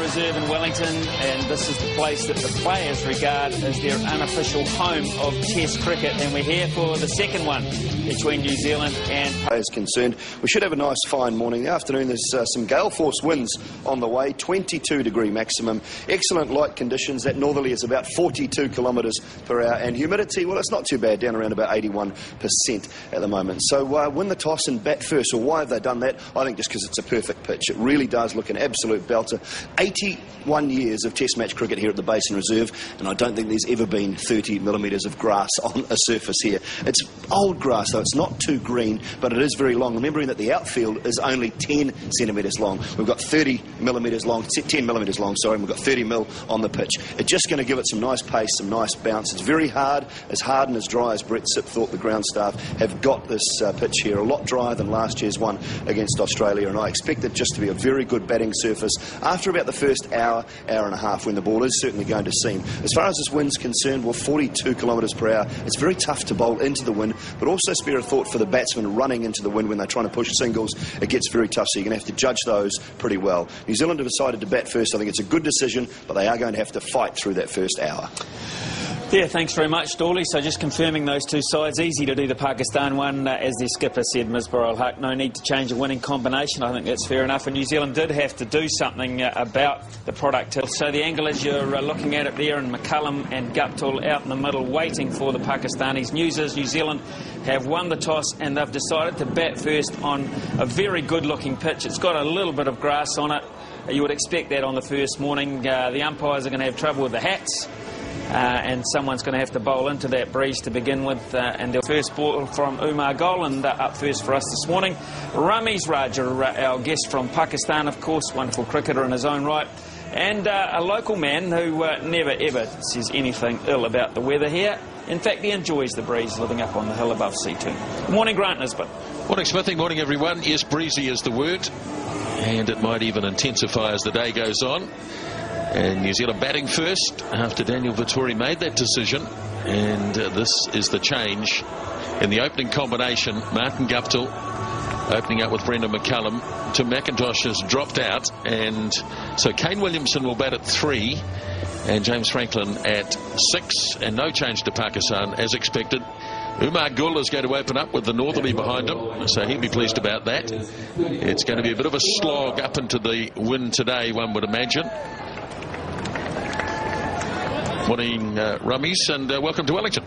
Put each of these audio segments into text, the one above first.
Reserve in Wellington, and this is the place that the players regard as their unofficial home of Test cricket, and we're here for the second one between New Zealand and... As concerned, we should have a nice fine morning. The afternoon, there's some gale force winds on the way, 22-degree maximum, excellent light conditions. That northerly is about 42 kilometres per hour, and humidity, well, it's not too bad, down around about 81% at the moment. So win the toss and bat first. Or why have they done that? I think just because it's a perfect pitch. It really does look an absolute belter. 81 years of Test match cricket here at the Basin Reserve, and I don't think there's ever been 30 millimetres of grass on a surface here. It's old grass, though. It's not too green, but it is very long. Remembering that the outfield is only 10 centimetres long. We've got 30 millimetres long, 10 millimetres long, sorry, and we've got 30 mil on the pitch. It's just going to give it some nice pace, some nice bounce. It's very hard and as dry as Brett Sipp thought. The ground staff have got this pitch here a lot drier than last year's one against Australia, and I expect it just to be a very good batting surface after about the first hour and a half, when the ball is certainly going to seam. As far as this wind's concerned, well, 42 kilometres per hour. It's very tough to bowl into the wind, but also spare a thought for the batsmen running into the wind when they're trying to push singles. It gets very tough, so you're going to have to judge those pretty well. New Zealand have decided to bat first. I think it's a good decision, but they are going to have to fight through that first hour. Yeah, thanks very much, Dawley. So just confirming those two sides. Easy to do the Pakistan one, as their skipper said, Misbah ul Haq. No need to change a winning combination. I think that's fair enough. And New Zealand did have to do something about the product. So the angle as you're looking at it there, and McCullum and Guptill out in the middle waiting for the Pakistanis. News is New Zealand have won the toss and they've decided to bat first on a very good-looking pitch. It's got a little bit of grass on it. You would expect that on the first morning. The umpires are going to have trouble with the hats. And someone's going to have to bowl into that breeze to begin with. And the first ball from Umar Gul, and up first for us this morning, Ramiz Raja, our guest from Pakistan, of course, wonderful cricketer in his own right, and a local man who never ever says anything ill about the weather here. In fact, he enjoys the breeze living up on the hill above C2. Good morning, Grant Nisbet. Morning, Smithy. Morning, everyone. Yes, breezy is the word, and it might even intensify as the day goes on. And New Zealand batting first after Daniel Vettori made that decision. And this is the change in the opening combination. Martin Guptill opening up with Brendan McCullum. Tim McIntosh has dropped out. And so Kane Williamson will bat at 3 and James Franklin at 6. And no change to Pakistan as expected. Umar Gul is going to open up with the northerly behind him, so he'll be pleased about that. It's going to be a bit of a slog up into the wind today, one would imagine. Morning, Ramiz, and welcome to Wellington.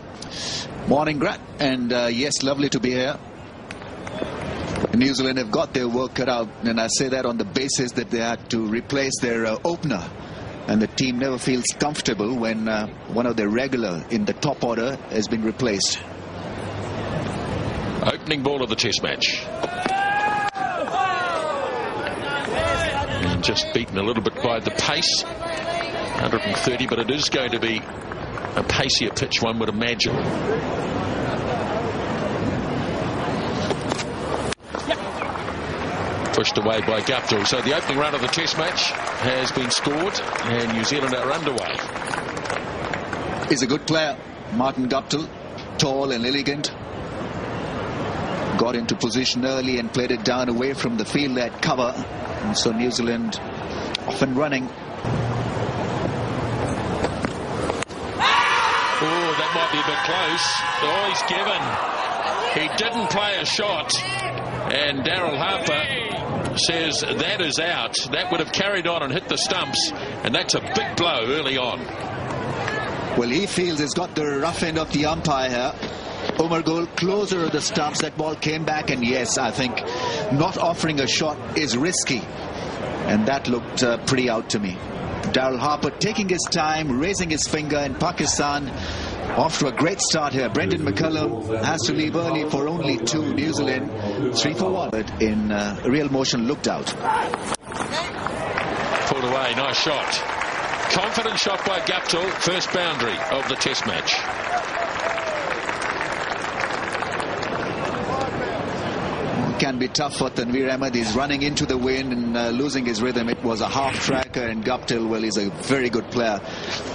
Morning, Grant, and yes, lovely to be here. New Zealand have got their work cut out, and I say that on the basis that they had to replace their opener, and the team never feels comfortable when one of their regular in the top order has been replaced. Opening ball of the Test match. And just beaten a little bit by the pace. 130, but it is going to be a pacier pitch, one would imagine. Pushed away by Guptill. So the opening run of the Test match has been scored, and New Zealand are underway. He's a good player, Martin Guptill, tall and elegant. Got into position early and played it down away from the field at cover. And so New Zealand off and running. Oh, that might be a bit close. Oh, he's given. He didn't play a shot. And Daryl Harper says that is out. That would have carried on and hit the stumps. And that's a big blow early on. Well, he feels he's got the rough end of the umpire here. Umar Gul closer to the stumps. That ball came back. And yes, I think not offering a shot is risky. And that looked pretty out to me. Daryl Harper taking his time, raising his finger, and Pakistan off to a great start here. Brendan McCullum has to leave early for only 2. New Zealand 3 for 1. But in real motion, looked out. Pulled away, nice shot. Confident shot by Guptill. First boundary of the Test match. Can be tough for Tanveer Ahmed. He's running into the wind and losing his rhythm. It was a half tracker, and Guptill, well, he's a very good player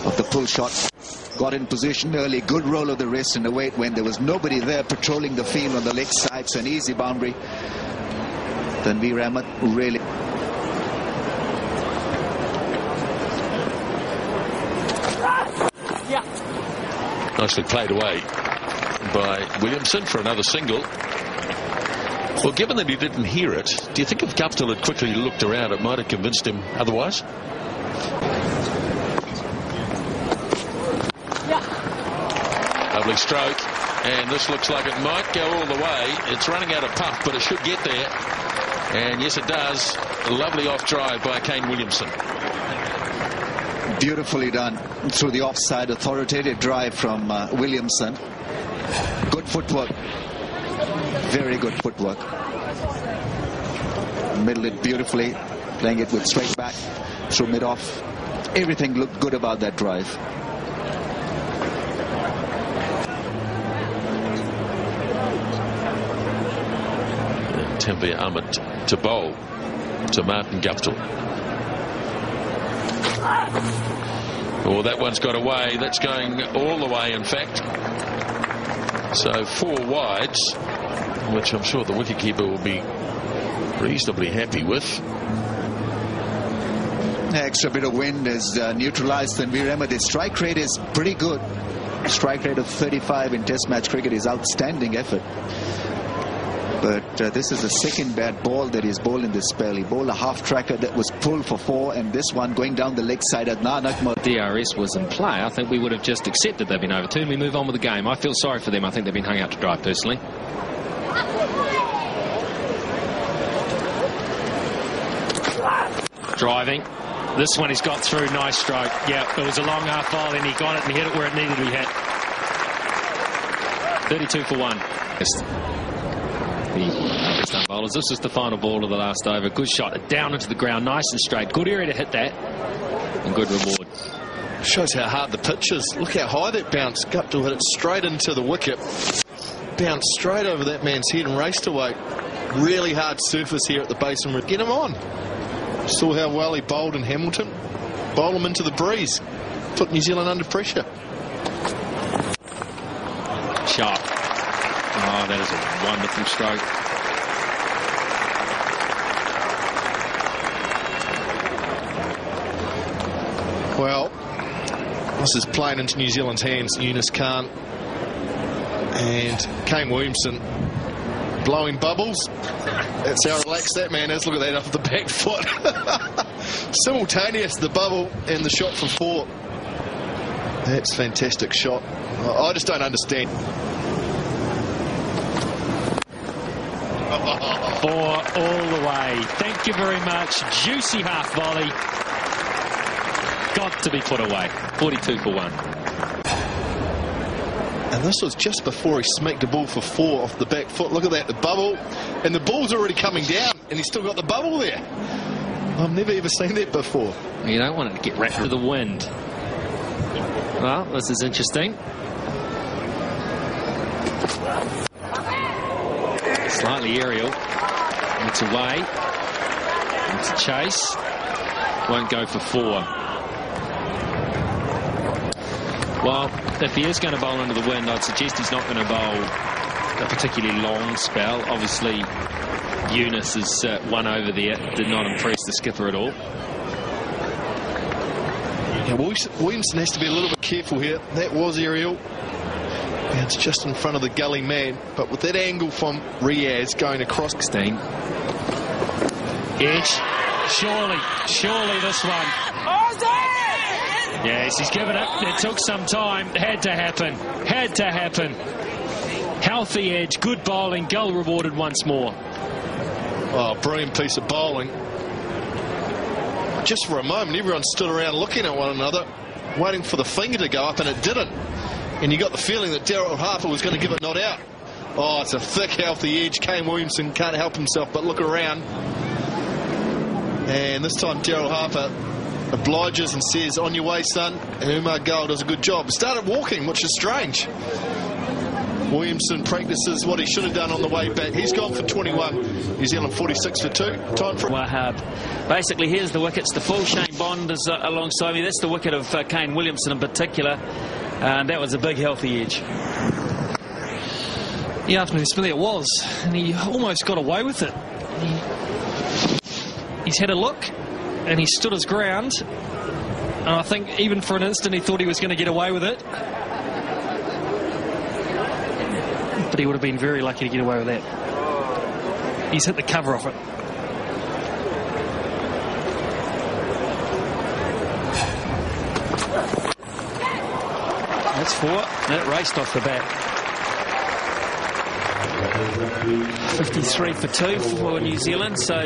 of the pull shot. Got in position early, good roll of the wrist, and away it went. There was nobody there patrolling the field on the leg side, so an easy boundary. Tanveer Ahmed really Nicely played away by Williamson for another single. Well, given that he didn't hear it, do you think if Guptill had quickly looked around, it might have convinced him otherwise? Lovely stroke, and this looks like it might go all the way. It's running out of puff, but it should get there. And yes, it does. A lovely off drive by Kane Williamson. Beautifully done through the offside, authoritative drive from Williamson. Good footwork. Very good footwork. Middled it beautifully, playing it with straight back through mid-off. Everything looked good about that drive. Tanveer Ahmed to bowl to Martin Guptill. Oh, that one's got away. That's going all the way, in fact. So 4 wides, which I'm sure the wicketkeeper will be reasonably happy with. The extra bit of wind has neutralized Tanveer Ahmed. His strike rate is pretty good. Strike rate of 35 in Test match cricket is outstanding effort. But this is the second bad ball that he's bowled in this spell. He bowled a half-tracker that was pulled for 4, and this one going down the leg side at Nanak. DRS was in play. I think we would have just accepted they've been overturned. We move on with the game. I feel sorry for them. I think they've been hung out to dry, personally. Driving. This one he's got through. Nice stroke. Yeah, it was a long half volley, and he got it and hit it where it needed to be hit. 32 for 1. The Pakistan bowlers. This is the final ball of the last over. Good shot down into the ground, nice and straight. Good area to hit that, and good reward. Shows how hard the pitch is. Look how high that bounced. Guptill hit it straight into the wicket, bounced straight over that man's head and raced away. Really hard surface here at the basin. Get him on. Saw how well he bowled in Hamilton. Bowl him into the breeze. Put New Zealand under pressure. Sharp. Oh, that is a wonderful stroke. Well, this is playing into New Zealand's hands. Yunus Khan and Kane Williamson blowing bubbles. That's how relaxed that man is. Look at that off the back foot. Simultaneous, the bubble and the shot for 4. That's a fantastic shot. I just don't understand. 4 all the way. Thank you very much. Juicy half volley. Got to be put away. 42 for 1. And this was just before he smacked the ball for 4 off the back foot. Look at that, the bubble. And the ball's already coming down, and he's still got the bubble there. I've never ever seen that before. You don't want it to get wrapped to the wind. Well, this is interesting. Slightly aerial. It's away. It's a chase. Won't go for 4. Well, if he is going to bowl into the wind, I'd suggest he's not going to bowl a particularly long spell. Obviously, Yunus' one over there did not impress the skipper at all. Yeah, Williamson has to be a little bit careful here. That was aerial. And it's just in front of the gully man. But with that angle from Riaz going across. 16. Edge. Surely this one. Yes, he's given it. It took some time. Had to happen. Healthy edge, good bowling, goal rewarded once more. Oh, brilliant piece of bowling. Just for a moment, everyone stood around looking at one another, waiting for the finger to go up, and it didn't. And you got the feeling that Daryl Harper was going to give it not out. Oh, it's a thick, healthy edge. Kane Williamson can't help himself but look around. And this time Daryl Harper obliges and says, on your way, son. And Umar Gull does a good job. Started walking, which is strange. Williamson practices what he should have done on the way back. He's gone for 21. New Zealand 46 for 2. Time for Wahab. Basically, here's the wickets. The full Shane Bond is alongside me. That's the wicket of Kane Williamson in particular. And that was a big, healthy edge. Yeah, afternoon, Spilly, it was. And he almost got away with it. He's had a look, and he stood his ground. And I think even for an instant he thought he was going to get away with it. but he would have been very lucky to get away with that. He's hit the cover off it. That's 4. That raced off the bat. 53 for 2 for New Zealand, so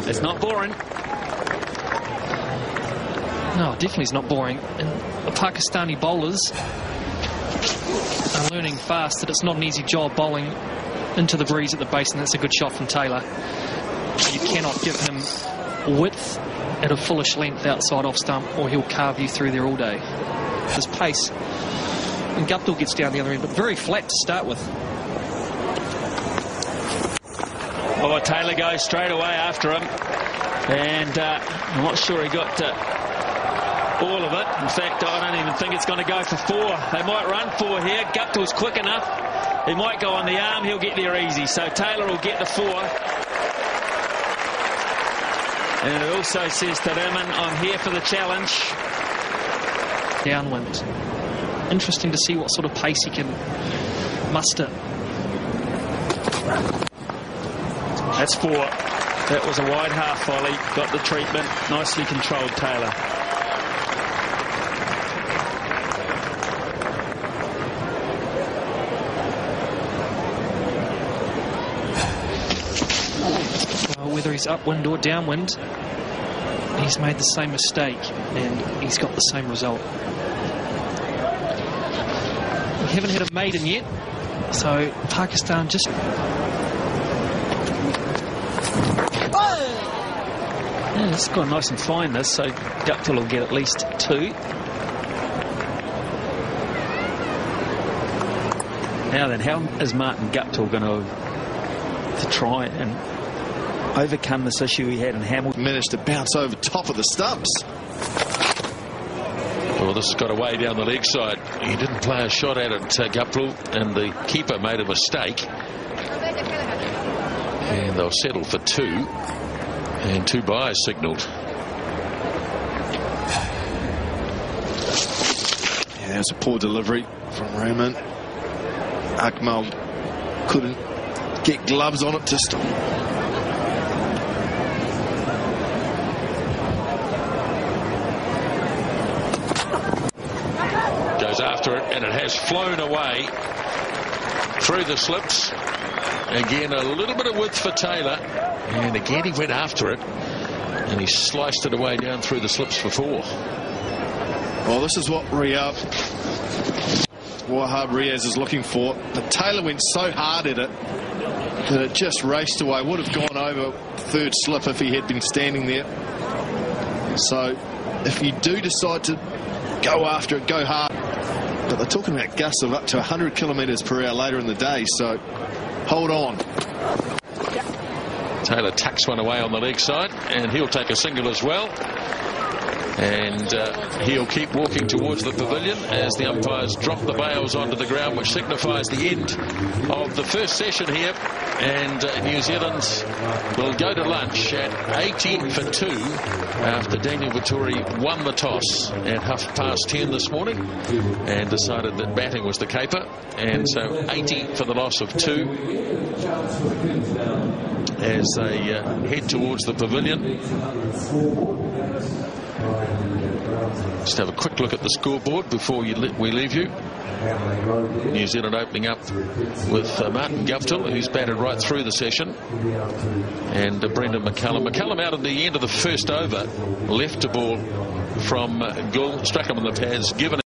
it's not boring. No, definitely it's not boring. And the Pakistani bowlers are learning fast that it's not an easy job bowling into the breeze at the base, and that's a good shot from Taylor. You cannot give him width at a fullish length outside off stump, or he'll carve you through there all day. His pace. And Guptill gets down the other end, but very flat to start with. Oh, Taylor goes straight away after him, and I'm not sure he got all of it. In fact, I don't even think it's going to go for 4. They might run 4 here. Guptill's quick enough. He might go on the arm. He'll get there easy. So Taylor will get the 4. And it also says to Raman, I'm here for the challenge. Downwind. Interesting to see what sort of pace he can muster. That's 4. That was a wide half volley. Got the treatment. Nicely controlled, Taylor. Well, whether he's upwind or downwind, he's made the same mistake and he's got the same result. We haven't had a maiden yet, so Pakistan just... Yeah, it's gone nice and fine, this, so Guptill will get at least 2. Now then, how is Martin Guptill going to try and overcome this issue he had in Hamilton? Managed to bounce over top of the stumps. Well, this has got away down the leg side. He didn't play a shot at it, Guptill, and the keeper made a mistake. And they'll settle for 2. And 2 byes signalled. Yeah, it was a poor delivery from Raman. Akmal couldn't get gloves on it to stop. Goes after it, and it has flown away through the slips. Again, a little bit of width for Taylor. And again, he went after it. And he sliced it away down through the slips for 4. Well, this is what Wahab Riaz is looking for. But Taylor went so hard at it that it just raced away. Would have gone over 3rd slip if he had been standing there. So, if you do decide to go after it, go hard. But they're talking about gusts of up to 100 kilometres per hour later in the day. So, hold on. Taylor tucks one away on the leg side, and he'll take a single as well. And he'll keep walking towards the pavilion as the umpires drop the bails onto the ground, which signifies the end of the first session here. And New Zealand will go to lunch at 80 for 2 after Daniel Vettori won the toss at 10:30 this morning and decided that batting was the caper. And so 80 for the loss of 2 as they head towards the pavilion. Just have a quick look at the scoreboard before we leave you. New Zealand opening up with Martin Guptill, who's batted right through the session, and Brendan McCullum. McCullum out at the end of the first over, left a ball from Gould, struck him on the pads, given